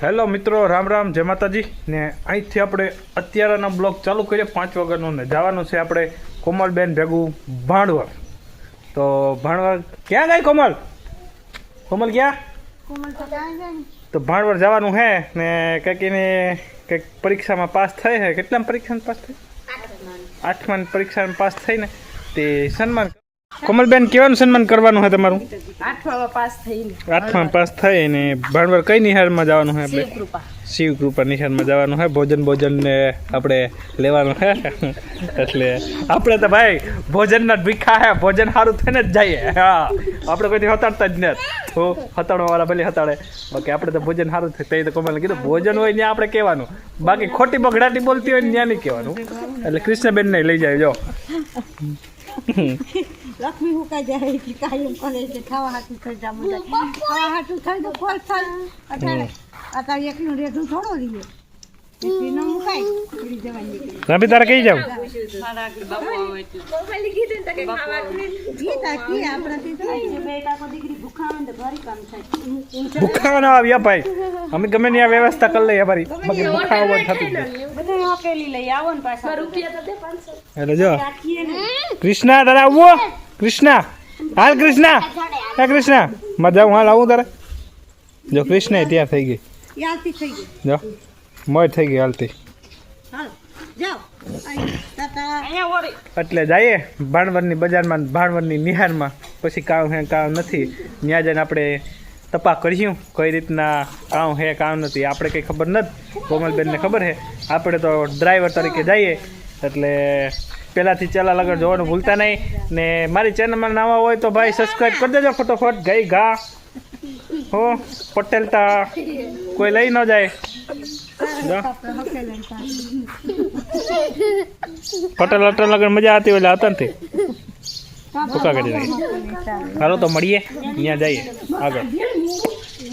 Hello મિત્રો, રામ રામ, જય માતાજી ને અહીંથી આપણે અત્યારના બ્લોગ ચાલુ કરીએ 5 વાગ્યાનો ને જવાનું છે આપણે કોમલબેન ભેગું ભાણવર. તો ભાણવર ક્યાં ગઈ કોમલ? કોમલ ક્યાં? તો ભાણવર જવાનું હે ને કંઈક એને કંઈક પરીક્ષામાં પાસ થઈ હે. કેટલામાં પરીક્ષામાં પાસ થઈ? 8માં પરીક્ષામાં પાસ થઈને તે સન્માન. કોમલબેન કેવાનું સન્માન કરવાનું છે તમારું? 8માં પાસ થઈ ને ભાણવર કઈ નિહાળમાં જવાનું છે આપણે? શિવ કૃપા નિહાળમાં જવાનું છે. ભોજન ને આપણે લેવાનું છે. એટલે આપણે તો ભાઈ ભોજનના જ ભીખા હે. ભોજન સારું થઈને જ જઈએ. હા, આપણે કોઈથી હતાડતા જ નથી. તો હતાડવાવાળા ભલે હતાડે, બાકી આપણે તો ભોજન સારું થાય તો કોમલે કીધું ભોજન હોય ત્યાં આપણે કહેવાનું, બાકી ખોટી બગડાટી બોલતી હોય ને ત્યાં નહીં કહેવાનું. એટલે કૃષ્ણબેન ને લઈ જાય. જો લક્ષ્મી હુકાઈ જાય કે કાયમ કરે છે ખાવા હાટું થઈ જા મને ખાવા હાટું થઈ તો ખોલ થાય અત્યારે એકનું રેધું થોડો રહીએ એટલી ન મુકાય કરી જવાની રાબી તારે કઈ જાવ ભૂખા ના આવ્યા ભાઈ. અમે ગમે ત્યાં વ્યવસ્થા કરી લઈએ અમારી, બાકી ભૂખા આવવાનું થતું એટલે જો કૃષ્ણા તારે આવવો? કૃષ્ણા હાલ, કૃષ્ણા હે કૃષ્ણા માં જાઉં. હાલ આવું તારે. જો કૃષ્ણા ત્યાં થઈ ગઈ. જો મોય થઈ ગઈ હાલતી. એટલે જઈએ ભાણવરની બજારમાં, ભાણવરની નિહારમાં. પછી કામ હે કામ નથી ત્યાં જઈને આપણે તપાસ કરીશું કઈ રીતના કામ હે કામ નથી. આપણે કંઈ ખબર નથી, કોમલબેનને ખબર છે. આપણે તો ડ્રાઈવર તરીકે જઈએ. એટલે પહેલાંથી ચેનલ આગળ જોવાનું ભૂલતા નહીં. ને મારી ચેનલમાં નવા હોય તો ભાઈ સબસ્ક્રાઈબ કરી દેજો ફટોફટ. ગઈ ઘા હો પટેલ તા કોઈ લઈ ન જાય. પટેલ અટલ આગળ મજા આવતી હોય હતા નથી ટૂંકા કરી દઈએ. હાલો તો મળીએ ત્યાં જઈએ આગળ.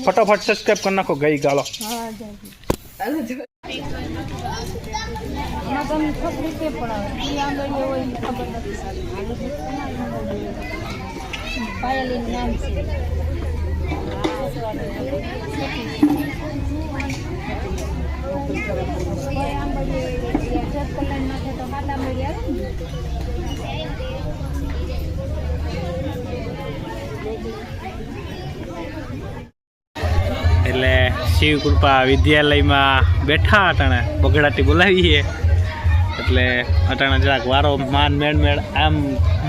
ફટોફટ સબસ્ક્રાઈબ કરી નાખો. ગઈ ગાલો એટલે શિવ કૃપા વિદ્યાલયમાં બેઠા અટાણે બગડાટી બોલાવીએ. એટલે અટાણે જરાક વારો માન મેળ આમ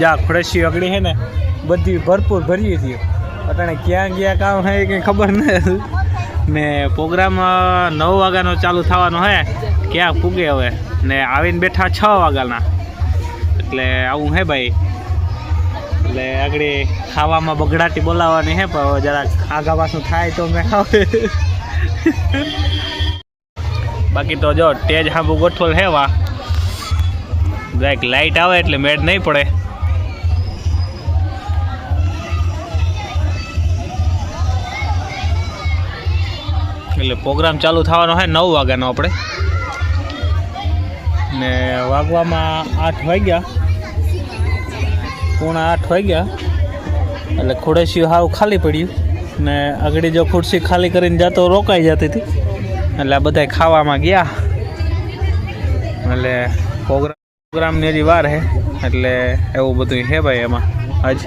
જ્યાં ખુરશી અગડી છે ને બધી ભરપૂર ભરી હતી. અટાણે ક્યાં ગયા કામ છે કંઈ ખબર નથી. ને પ્રોગ્રામ 9 વાગ્યાનો ચાલુ થવાનો હે. ક્યાં પૂગે હવે ને આવીને બેઠા 6 વાગ્યાના. એટલે આવું હે ભાઈ. એટલે આગળ ખાવામાં બગડાટી બોલાવવાની હે, પણ જરાક આગા પાછું થાય તો મેં ખાવે. બાકી તો જો તેજ હાંભું ગોઠવલ હેવા જરાક લાઇટ આવે એટલે મેળ નહીં પડે. એટલે પ્રોગ્રામ ચાલુ થવાનો હે 9 વાગ્યાનો. આપણે ને વાગવામાં 8 વાગ્યા, 7:45 વાગ્યા. એટલે ખુરશી હાવ ખાલી પડ્યું ને આગળ જો ખુરશી ખાલી કરીને જતો રોકાઈ જતી હતી. એટલે આ બધા ખાવામાં ગયા. એટલે પ્રોગ્રામની હજી વાર છે. એટલે એવું બધું છે ભાઈ એમાં આજ.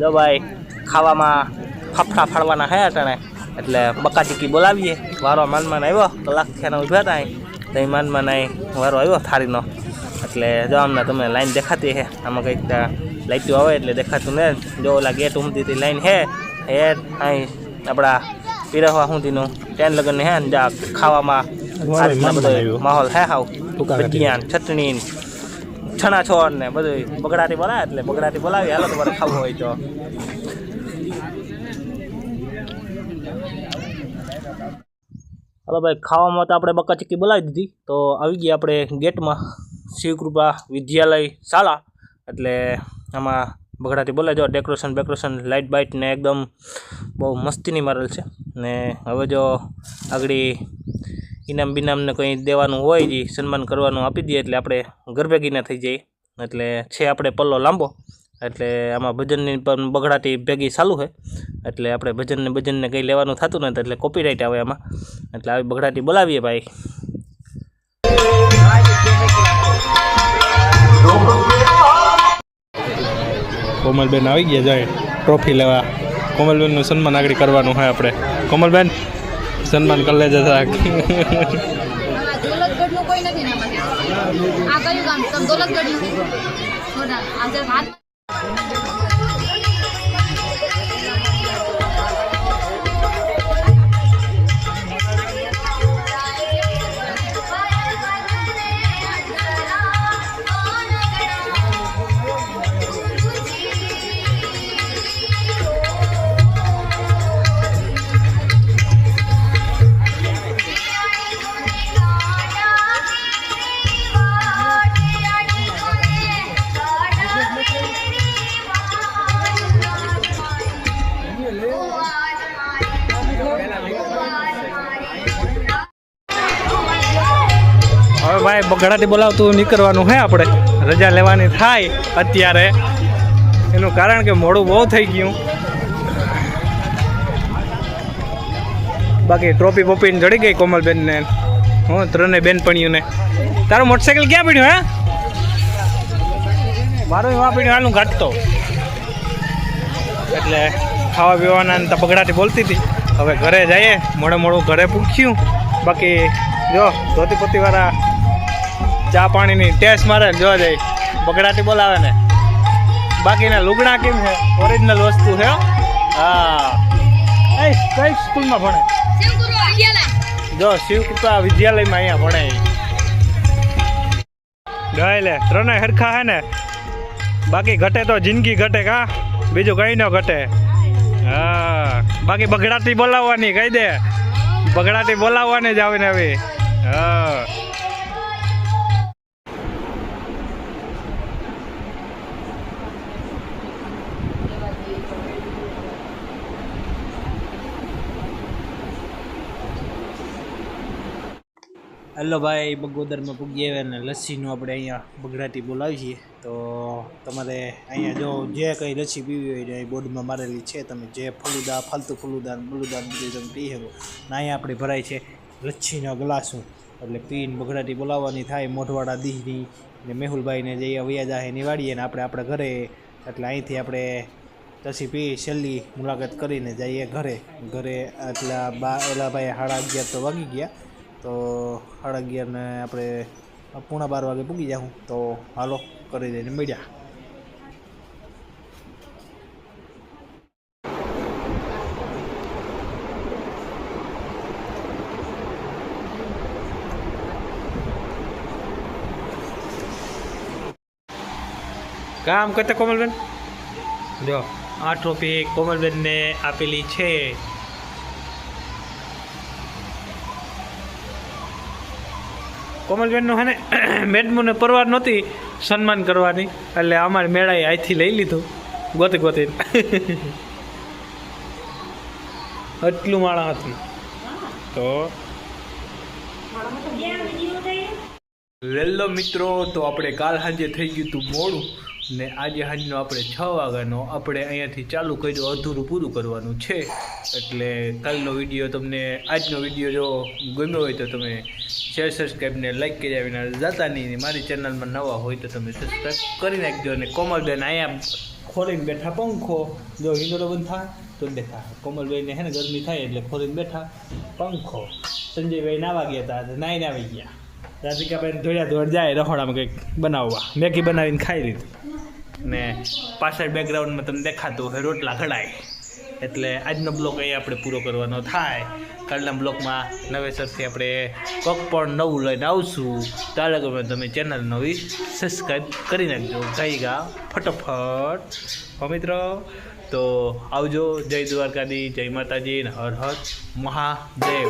જો ભાઈ ખાવામાં ફાફડા ફાડવાના હે અટાણે. એટલે બકાચીકી બોલાવીએ. વારો માનમાં આવ્યો, કલાક થયાના ઉભા હતા તો માનમાં વારો આવ્યો થારીનો. એટલે જો અમને તમે લાઈન દેખાતી છે. આમાં કંઈક લાઈટો આવે એટલે દેખાતું ને. જો ઓલા ગેટ ઉમતીથી લાઈન હે એ અહીં આપણા પીરસવા સુધીનું ટ્રેન લગન હે ને. જા ખાવામાં બધો માહોલ હે. હાવ ભજીયા ચટણી છણા છોડ ને બધું બગડાટી બોલાવે. એટલે બગડાટી બોલાવી. હાલો તમારે ખાવું હોય તો. હાલો ભાઈ, ખાવામાં તો આપણે બકાચીકી બોલાવી દીધી. તો આવી ગયા આપણે ગેટમાં શિવકૃપા વિદ્યાલય શાળા. એટલે આમાં બગડાટી બોલે. જો ડેકોરેશન લાઇટ બાઇટ ને એકદમ બહુ મસ્તીની મારેલ છે. ને હવે જો આગળ ઇનામ બિનામને કંઈ દેવાનું હોય જે સન્માન કરવાનું આપી દઈએ એટલે આપણે ઘર ભેગીના થઈ જઈએ. એટલે છે આપણે પલ્લો લાંબો, એટલે આમાં ભજનની પણ બગડાટી ભેગી ચાલુ છે. એટલે આપણે ભજનને કંઈ લેવાનું થતું નથી એટલે કોપીરાઇટ આવે આમાં. એટલે આવી બગડાટી બોલાવીએ ભાઈ. કોમલબેન આવી ગયા જાય ટ્રોફી લેવા. કોમલબેનનું સન્માન આગળ કરવાનું હોય આપણે. કોમલબેન સન્માન કરી લેજે જરાક. દોલતગઢનું કોઈ નથી ને આમાં. આ કયું ગામ? તમે દોલતગઢનું થોડા આજે વાત હવે ભાઈ બગડાટી બોલાવતું નીકળવાનું છે આપણે. રજા લેવાની થાય અત્યારે, એનું કારણ કે મોડું બહુ થઈ ગયું. બાકી ટ્રોફી બોપીને ચડી ગઈ કોમલબેનને, હું ત્રણેય બેનપણીઓને. તારું મોટરસાઇકલ ક્યાં પડ્યું? હે મારું એવા પડ્યું હાલું ઘાટતો. એટલે ખાવા પીવાના બગડાટી બોલતી હતી. હવે ઘરે જઈએ, મોડું ઘરે પૂછ્યું. બાકી જો ધોતીપોતીવાળા ચા પાણીની ટેસ્ટ મારે જોવા જાય, બગડાટી બોલાવે ને. બાકીના લુગડા કેમ છે? ઓરિજિનલ વસ્તુ છે. હા, કઈ સ્કૂલમાં ભણે? જો શિવકૃપા વિદ્યાલયમાં અહીંયા ભણે. ગઈ લે ત્રણેય હરખા હે ને. બાકી ઘટે તો જિંદગી ઘટે કા, બીજું કઈ ન ઘટે. હા, બાકી બગડાટી બોલાવવાની કહી દે, બગડાટી બોલાવવાની જ આવે ને હવે. હા, હેલો ભાઈ, બગોદરમાં પૂગી આવ્યા ને લસ્સીનું આપણે અહીંયા બગડાટી બોલાવી છીએ. તો તમારે અહીંયા જો જે કંઈ લસ્સી પીવી હોય એ બોર્ડમાં મારેલી છે. તમે જે ફલુદા, ફાલતુ ફલુદા બધું તમે પી શકો. ને અહીંયા આપણે ભરાય છે લસ્સીનો ગ્લાસું. એટલે પીને બગડાટી બોલાવવાની થાય. મોઢવાડા દીહની ને મેહુલભાઈને જઈએ વૈયા જાહે નિવાડીએ ને આપણે આપણા ઘરે. એટલે અહીંથી આપણે લસ્સી પી છેલ્લી મુલાકાત કરીને જઈએ ઘરે. એટલે એલા ભાઈ 11:30 તો વાગી ગયા. તો 11:30 ને આપણે 11:15 વાગે પૂગી જાઉં. તો હાલો કરી દઈને મળ્યા. કામ કરતા કોમલબેન જો આ ટ્રોફી કોમલબેનને આપેલી છે. કોમલબેનનું હે ને મેડમોને પરવાર નહોતી સન્માન કરવાની, એટલે અમારે મેળાએ અહીંથી લઈ લીધું ગોતીને. એટલું માળા હતું. તો વેલ્લો મિત્રો, તો આપણે કાલ સાંજે થઈ ગયું હતું મોડું ને આજે સાંજનો આપણે 6 વાગ્યાનો આપણે અહીંયાથી ચાલુ કર્યું, અધૂરું પૂરું કરવાનું છે. એટલે કાલનો વિડીયો તમને, આજનો વિડીયો જો ગમ્યો હોય તો તમે શેર, સબસ્ક્રાઈબ ને લાઈક કરી આવીને જતા નહીં. મારી ચેનલમાં નવા હોય તો તમે સબસ્ક્રાઈબ કરી નાખજો. અને કોમલબેન અહીંયા ખોલીને બેઠા પંખો, જો હિંડોળો બંધ થાય તો દેખા. કોમલભાઈને હે ને ગરમી થાય એટલે ખોલીને બેઠા પંખો. સંજયભાઈ નાવા ગયા હતા, નાઈને આવી ગયા. રાધિકાભાઈને ધોળિયા જાય રખોડામાં કંઈક બનાવવા, મેગી બનાવીને ખાઈ લીધું. ને પાછળ બેકગ્રાઉન્ડમાં તમને દેખાતું હોય રોટલા ઘડાય. એટલે આજનો બ્લોગ અહીંયા આપણે પૂરો કરવાનો થાય. કાલના બ્લોગમાં નવેસરથી આપણે કોક પણ નવું લઈને આવશું. તારે ગમે તમે ચેનલ નવી સબસ્ક્રાઈબ કરી નાખજો. જઈગા ફટોફટ હો મિત્રો. તો આવજો. જય દ્વારકાધી, જય માતાજી, હર હર મહાદેવ.